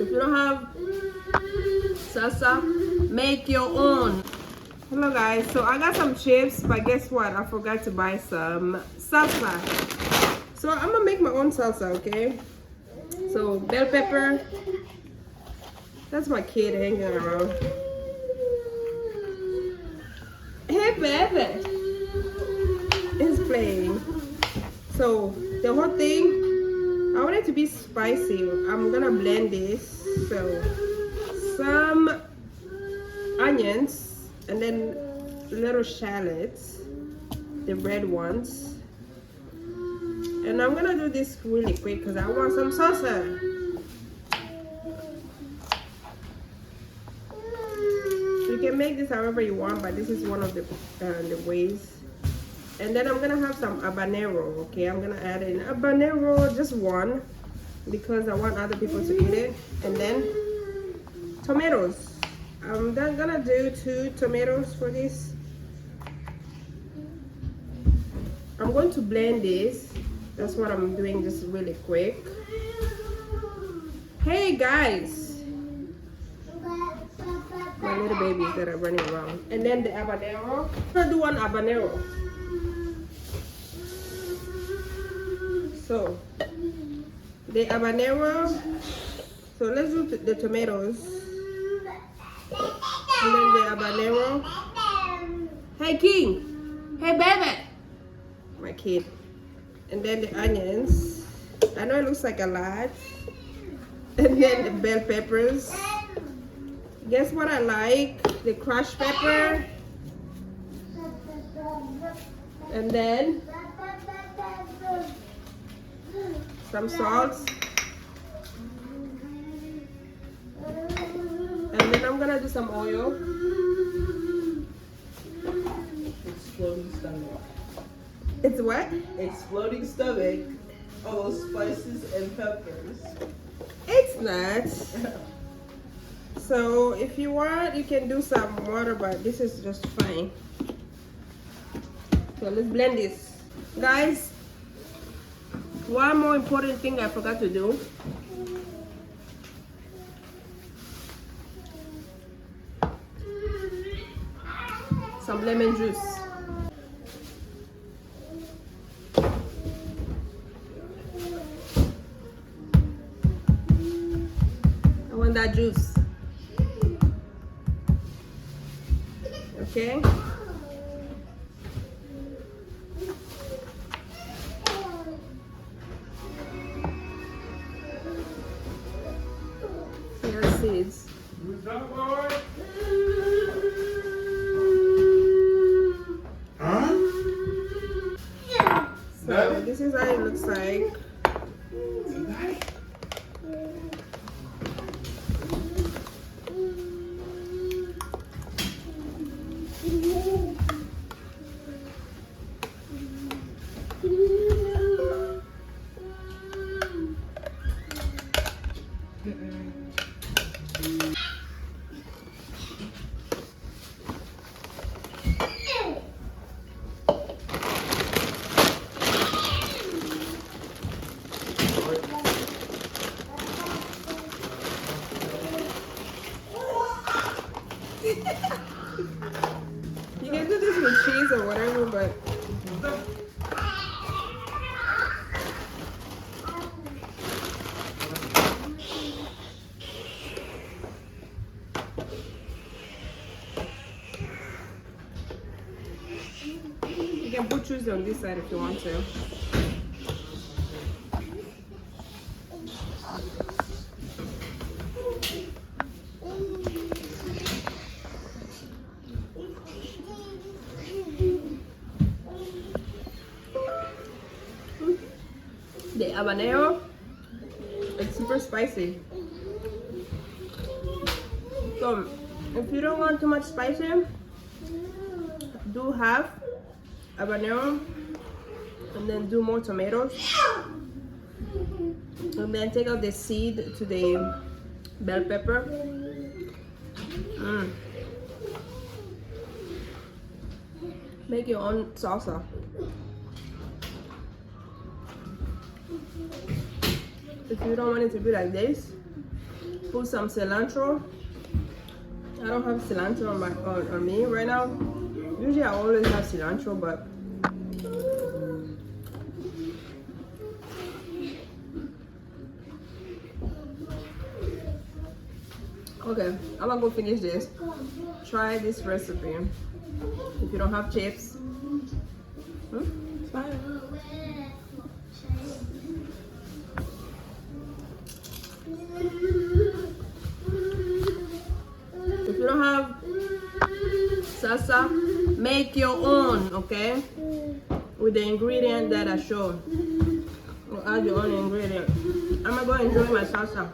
If you don't have salsa, make your own. Hello guys, so I got some chips, but guess what? I forgot to buy some salsa. So I'm gonna make my own salsa, okay? So bell pepper. That's my kid hanging around. Hey baby, he's playing. So the whole thing, I want it to be spicy. I'm gonna blend this. So some onions and then little shallots, the red ones. And I'm gonna do this really quick because I want some salsa. You can make this however you want, but this is one of the ways. And then I'm gonna have some habanero. Okay, I'm gonna add in habanero, just one, because I want other people to eat it. And then tomatoes. I'm then gonna do 2 tomatoes for this. I'm going to blend this. That's what I'm doing, just really quick. Hey guys, my little babies that are running around. And then the habanero. I'm gonna do 1 habanero. So the habanero. So let's do the tomatoes. And then the habanero. Hey King. Hey baby. My kid. And then the onions. I know it looks like a lot. And then the bell peppers. Guess what I like? The crushed pepper. And then some salt. And then I'm gonna do some oil. Exploding stomach. It's what? Exploding stomach. All those spices and peppers. It's not. So if you want, you can do some water, but this is just fine. So let's blend this. Guys, one more important thing I forgot to do. Some lemon juice. I want that juice. Okay. Here seeds. So this is how it looks like. You can do this with cheese or whatever, but you can put cheese on this side if you want to. The habanero, it's super spicy. So if you don't want too much spicy, do half habanero and then do more tomatoes, and then take out the seed to the bell pepper. Make your own salsa. If you don't want it to be like this, put some cilantro. I don't have cilantro on me right now. Usually I always have cilantro, but okay, I'm gonna go finish this. Try this recipe. If you don't have chips, it's fine. If you don't have salsa, make your own, okay? With the ingredient that I showed. You add your own ingredient. I'm gonna go enjoy my salsa.